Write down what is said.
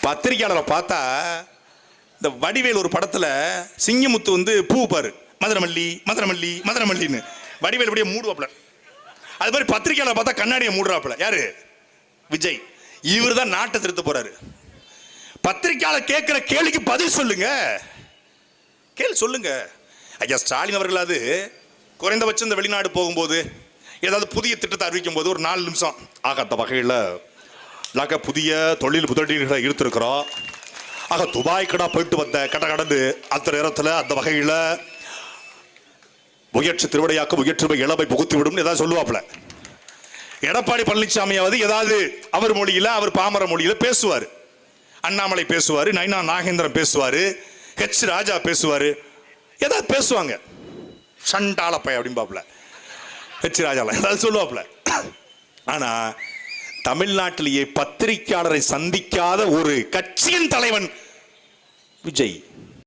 பத்திரிக்கையாளரை பார்த்தா இந்த வடிவேல் ஒரு படத்துல சிங்கமுத்து வந்து பூ பாரு மதுரமல்லி மதுரமல்லி மதுரமல்லின்னு வடிவேல் அப்படியே மூடுவாப்ல. அது மாதிரி பத்திரிக்கையாளர் பார்த்தா கண்ணாடியை மூடுறாப்ல. யாரு? விஜய். இவர் தான் நாட்டை திருத்த போறாரு. பத்திரிக்கையாளர் கேட்கிற கேள்விக்கு பதில் சொல்லுங்க, சொல்லுங்க. ஐயா ஸ்டாலின் அவர்களாவது குறைந்தபட்சம் இந்த வெளிநாடு போகும்போது ஏதாவது புதிய திட்டத்தை அறிவிக்கும் போது ஒரு 4 நிமிஷம் ஆகாத வகையில் நாங்கள் புதிய தொழில் முதலீடுகளை ஈர்த்திருக்கிறோம். ஆக துபாய் கடா போயிட்டு வந்த கடந்து அந்த நேரத்தில் அந்த வகையில் முயற்சி திருவிடையாக்க முயற்சி இளமை புகுத்தி விடும் ஏதாவது சொல்லுவாப்ல. எடப்பாடி பழனிசாமியாவது ஏதாவது அவர் மொழியில அவர் பாமர மொழியில பேசுவார். அண்ணாமலை பேசுவார், நைனா நாகேந்திரன் பேசுவார், ஹெச் ராஜா பேசுவார், ஏதாவது பேசுவாங்க. சண்டாளப்பை அப்படின்பாப்ல ஹெச் ராஜாலாம் ஏதாவது சொல்லுவாப்ல. ஆனா தமிழ்நாட்டிலேயே பத்திரிகையாளரை சந்திக்காத ஒரு கட்சியின் தலைவன் விஜய்.